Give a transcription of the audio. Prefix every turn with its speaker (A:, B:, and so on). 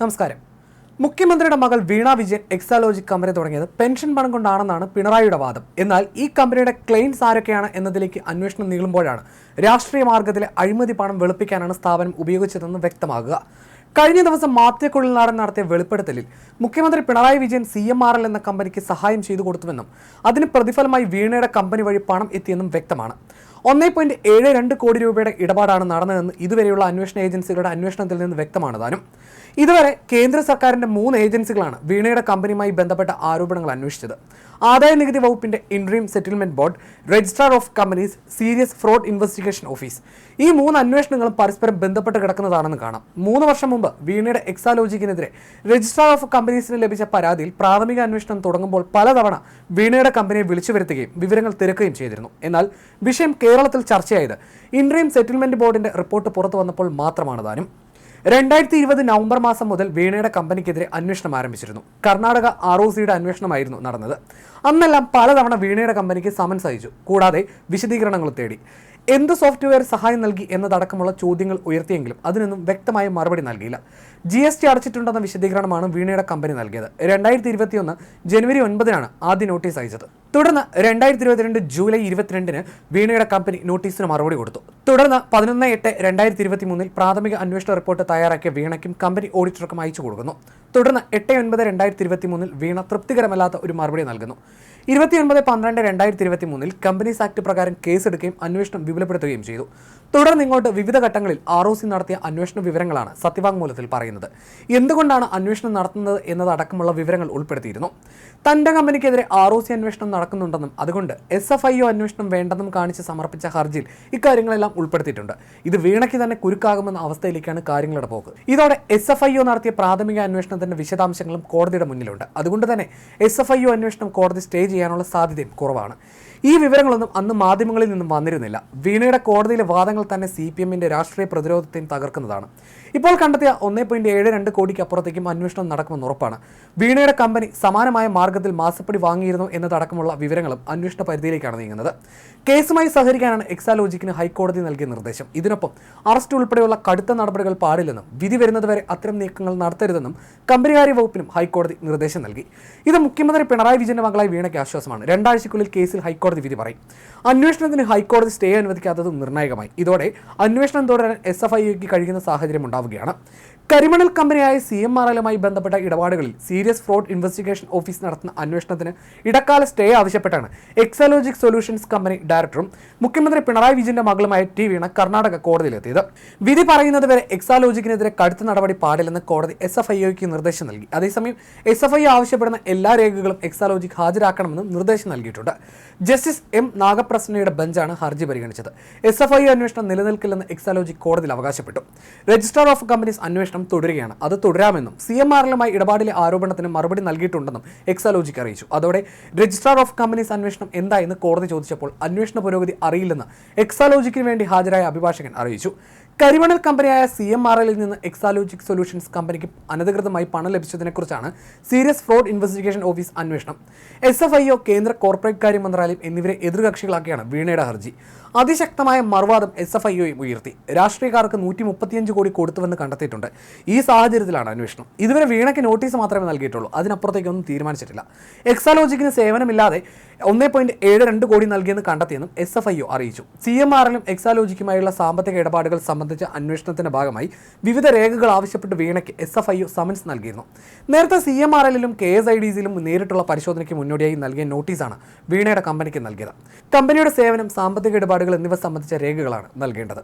A: നമസ്കാരം. മുഖ്യമന്ത്രിയുടെ മകൾ വീണ വിജയൻ എക്സാലോജിക് കമ്പനി തുടങ്ങിയത് പെൻഷൻ പണം കൊണ്ടാണെന്നാണ് പിണറായിയുടെ വാദം. എന്നാൽ ഈ കമ്പനിയുടെ ക്ലെയിംസ് ആരൊക്കെയാണ് എന്നതിലേക്ക് അന്വേഷണം നീളുമ്പോഴാണ് രാഷ്ട്രീയ മാർഗത്തിലെ അഴിമതി പണം വെളുപ്പിക്കാനാണ് സ്ഥാപനം ഉപയോഗിച്ചതെന്ന് വ്യക്തമാകുക. കഴിഞ്ഞ ദിവസം മാത്യക്കുഴൽനാടൻ നടത്തിയ വെളിപ്പെടുത്തലിൽ മുഖ്യമന്ത്രി പിണറായി വിജയൻ CMRL എന്ന കമ്പനിക്ക് സഹായം ചെയ്തു കൊടുത്തുവെന്നും അതിന് പ്രതിഫലമായി വീണയുടെ കമ്പനി വഴി പണം എത്തിയെന്നും വ്യക്തമാണ്. 1.72 കോടി രൂപയുടെ ഇടപാടാണ് നടന്നതെന്ന് ഇതുവരെയുള്ള അന്വേഷണ ഏജൻസികളുടെ അന്വേഷണത്തിൽ നിന്ന് വ്യക്തമാണ് താനും. ഇതുവരെ കേന്ദ്ര സർക്കാരിന്റെ 3 ഏജൻസികളാണ് വീണയുടെ കമ്പനിയുമായി ബന്ധപ്പെട്ട ആരോപണങ്ങൾ അന്വേഷിച്ചത്. ആദായ നികുതി വകുപ്പിന്റെ interim settlement board, registrar of companies, serious fraud investigation office. ഈ 3 അന്വേഷണങ്ങളും പരസ്പരം ബന്ധപ്പെട്ട് കിടക്കുന്നതാണെന്ന് കാണാം. 3 വർഷം മുമ്പ് വീണയുടെ എക്സാലോജിക്കിനെതിരെ രജിസ്ട്രാർ ഓഫ് കമ്പനീസിന് ലഭിച്ച പരാതിയിൽ പ്രാഥമിക അന്വേഷണം തുടങ്ങുമ്പോൾ പലതവണ വീണയുടെ കമ്പനിയെ വിളിച്ചു വരുത്തുകയും വിവരങ്ങൾ തിരക്കുകയും ചെയ്തിരുന്നു. എന്നാൽ വിഷയം കേരളത്തിൽ ചർച്ചയായത് ഇൻട്രീം സെറ്റിൽമെന്റ് ബോർഡിന്റെ റിപ്പോർട്ട് പുറത്തു വന്നപ്പോൾ മാത്രമാണ് താനും. 2020 നവംബർ മാസം മുതൽ വീണയുടെ കമ്പനിക്കെതിരെ അന്വേഷണം ആരംഭിച്ചിരുന്നു. കർണാടക ROCയുടെ അന്വേഷണമായിരുന്നു നടന്നത്. അന്നെല്ലാം പലതവണ വീണയുടെ കമ്പനിക്ക് സമൻസ് അയച്ചു. കൂടാതെ വിശദീകരണങ്ങൾ തേടി. എന്ത് സോഫ്റ്റ്വെയർ സഹായം നൽകി എന്നതടക്കമുള്ള ചോദ്യങ്ങൾ ഉയർത്തിയെങ്കിലും അതിനൊന്നും വ്യക്തമായ മറുപടി നൽകിയില്ല. GST അടച്ചിട്ടുണ്ടെന്ന വിശദീകരണമാണ് വീണയുടെ കമ്പനി നൽകിയത്. 2021 ജനുവരി 9 ആദ്യ നോട്ടീസ് അയച്ചത്. തുടർന്ന് 2022 ജൂലൈ 22 വീണയുടെ കമ്പനി നോട്ടീസിന് മറുപടി കൊടുത്തു. തുടർന്ന് 11/8/2023 പ്രാഥമിക അന്വേഷണ റിപ്പോർട്ട് തയ്യാറാക്കിയ വീണയ്ക്കും കമ്പനി ഓഡിറ്റർക്കും അയച്ചു കൊടുക്കുന്നു. തുടർന്ന് 8/9/2023 വീണ തൃപ്തികരമല്ലാത്ത ഒരു മറുപടി നൽകുന്നു. 29/12/2023 കമ്പനീസ് ആക്ട് പ്രകാരം കേസെടുക്കുകയും അന്വേഷണം വിപുലപ്പെടുത്തുകയും ചെയ്തു. തുടർന്ന് ഇങ്ങോട്ട് വിവിധ ഘട്ടങ്ങളിൽ ROC നടത്തിയ അന്വേഷണ വിവരങ്ങളാണ് സത്യവാങ്മൂലത്തിൽ പറയുന്നത്. എന്തുകൊണ്ടാണ് അന്വേഷണം നടത്തുന്നത് എന്നതടക്കമുള്ള വിവരങ്ങൾ ഉൾപ്പെടുത്തിയിരുന്നു. തന്റെ കമ്പനിക്കെതിരെ ROC അന്വേഷണം നടക്കുന്നുണ്ടെന്നും അതുകൊണ്ട് SFIO അന്വേഷണം വേണ്ടെന്നും കാണിച്ച് സമർപ്പിച്ച ഹർജിയിൽ ഇക്കാര്യങ്ങളെല്ലാം ഉൾപ്പെടുത്തിയിട്ടുണ്ട്. ഇത് വീണയ്ക്ക് തന്നെ കുരുക്കാകുമെന്ന അവസ്ഥയിലേക്കാണ് കാര്യങ്ങളുടെ പോക്ക്. ഇതോടെ SFIO നടത്തിയ പ്രാഥമിക അന്വേഷണത്തിന്റെ വിശദാംശങ്ങളും കോടതിയുടെ മുന്നിലുണ്ട്. അതുകൊണ്ട് തന്നെ SFIO അന്വേഷണം കോടതി സ്റ്റേ ചെയ്യാനുള്ള സാധ്യതയും കുറവാണ്. ഈ വിവരങ്ങളൊന്നും അന്ന് മാധ്യമങ്ങളിൽ നിന്നും വന്നിരുന്നില്ല. വീണയുടെ കോടതിയിലെ വാദങ്ങൾ തന്നെ CPMന്റെ രാഷ്ട്രീയ പ്രതിരോധത്തെയും തകർക്കുന്നതാണ്. ഇപ്പോൾ കണ്ടെത്തിയ 1.72 കോടിക്ക് അപ്പുറത്തേക്കും അന്വേഷണം നടക്കുമെന്ന് ഉറപ്പാണ്. വീണയുടെ കമ്പനി സമാനമായ മാർഗത്തിൽ മാസപ്പടി വാങ്ങിയിരുന്നു എന്നതടക്കമുള്ള വിവരങ്ങളും അന്വേഷണ പരിധിയിലേക്കാണ് നീങ്ങുന്നത്. കേസുമായി സഹകരിക്കാനാണ് എക്സാലോജിക്കിന് ഹൈക്കോടതി നൽകിയ നിർദ്ദേശം. ഇതിനൊപ്പം അറസ്റ്റ് ഉൾപ്പെടെയുള്ള കടുത്ത നടപടികൾ പാടില്ലെന്നും വിധി വരുന്നതുവരെ അത്തരം നീക്കങ്ങൾ നടത്തരുതെന്നും കമ്പനികാര്യ വകുപ്പിനും ഹൈക്കോടതി നിർദ്ദേശം നൽകി. ഇത് മുഖ്യമന്ത്രി പിണറായി വിജയന്റെ മകളായി വീണയ്ക്ക് ആശ്വാസമാണ്. 2 ആഴ്ചയ്ക്കുള്ളിൽ കേസിൽ ഹൈക്കോടതി വിധി പറയും. അന്വേഷണത്തിന് ഹൈക്കോടതി സ്റ്റേ അനുവദിക്കാത്തതും നിർണായകമായി. ഇതോടെ അന്വേഷണം തുടരാൻ SFIOയ്ക്ക് കഴിയുന്ന സാഹചര്യം ഉണ്ടാവുകയാണ്. കരിമണൽ കമ്പനിയായ CMRLുമായി ബന്ധപ്പെട്ട ഇടപാടുകളിൽ സീരിയസ് ഫ്രോഡ് ഇൻവെസ്റ്റിഗേഷൻ ഓഫീസ് നടത്തുന്ന അന്വേഷണത്തിന് ഇടക്കാല സ്റ്റേ ആവശ്യപ്പെട്ടാണ് എക്സാലോജിക് സൊല്യൂഷൻസ് കമ്പനി ഡയറക്ടറും മുഖ്യമന്ത്രി പിണറായി വിജയന്റെ മകളുമായ വീണ കർണാടക കോടതിയിലെത്തിയത്. വിധി പറയുന്നതുവരെ എക്സാലോജിക്കിനെതിരെ കടുത്ത നടപടി പാടില്ലെന്ന് കോടതി SFIOയ്ക്ക് നിർദ്ദേശം നൽകി. അതേസമയം SFIO ആവശ്യപ്പെടുന്ന എല്ലാ രേഖകളും എക്സാലോജിക് ഹാജരാക്കണമെന്നും നിർദ്ദേശം നൽകിയിട്ടുണ്ട്. ജസ്റ്റിസ് M നാഗപ്രസന്നയുടെ ബെഞ്ചാണ് ഹർജി പരിഗണിച്ചത്. SFIO അന്വേഷണം നിലനിൽക്കില്ലെന്ന് എക്സാലോജിക് കോടതിയിൽ അവകാശപ്പെട്ടു. രജിസ്ട്രാർ ഓഫ് കമ്പനീസ് അന്വേഷണം തുടരുകയാണ്. അത് തുടരാമെന്നും CMRLുമായി ഇടപാടിലെ ആരോപണത്തിന് മറുപടി നൽകിയിട്ടുണ്ടെന്നും എക്സാലോജിക് അറിയിച്ചു. അതോടെ രജിസ്ട്രാർ ഓഫ് കമ്പനീസ് അന്വേഷണം എന്തായെന്ന് കോടതി ചോദിച്ചപ്പോൾ അന്വേഷണ പുരോഗതി അറിയില്ലെന്ന് എക്സാലോജിക്കിന് വേണ്ടി ഹാജരായ അഭിഭാഷകൻ അറിയിച്ചു. കരിമണൽ കമ്പനിയായ CMRLിൽ നിന്ന് എക്സാലോജിക് സൊല്യൂഷൻസ് കമ്പനിക്ക് അനധികൃതമായി പണം ലഭിച്ചതിനെക്കുറിച്ചാണ് സീരിയസ് ഫ്രോഡ് ഇൻവെസ്റ്റിഗേഷൻ ഓഫീസ് അന്വേഷണം. SFIO, കേന്ദ്ര കോർപ്പറേറ്റ് കാര്യ മന്ത്രാലയം എന്നിവരെ എതിർകക്ഷികളാക്കിയാണ് വീണയുടെ ഹർജി. അതിശക്തമായ മറുവാദം SFIOയും ഉയർത്തി. രാഷ്ട്രീയക്കാർക്ക് 135 കോടി കൊടുത്തുവെന്ന് കണ്ടെത്തിയിട്ടുണ്ട്. ഈ സാഹചര്യത്തിലാണ് അന്വേഷണം. ഇതുവരെ വീണയ്ക്ക് നോട്ടീസ് മാത്രമേ നൽകിയിട്ടുള്ളൂ. അതിനപ്പുറത്തേക്കൊന്നും തീരുമാനിച്ചിട്ടില്ല. എക്സാലോജിക്കിന് സേവനമില്ലാതെ 1.72 കോടി നൽകിയെന്ന് കണ്ടെത്തിയെന്നും SFIO അറിയിച്ചു. CMRLും എക്സാലോജിക്കുമായുള്ള സാമ്പത്തിക ഇടപാടുകൾ സംബന്ധിച്ച അന്വേഷണത്തിന്റെ ഭാഗമായി വിവിധ രേഖകൾ ആവശ്യപ്പെട്ട് വീണയ്ക്ക് SFIO സമൻസ് നൽകിയിരുന്നു. നേരത്തെ CMRLിലും KSIDCയിലും നേരിട്ടുള്ള പരിശോധനയ്ക്ക് മുന്നോടിയായി നൽകിയ നോട്ടീസാണ് വീണയുടെ കമ്പനിക്ക് നൽകിയത്. കമ്പനിയുടെ സേവനം, സാമ്പത്തിക ഇടപാടുകൾ എന്നിവ സംബന്ധിച്ച രേഖകളാണ് നൽകേണ്ടത്.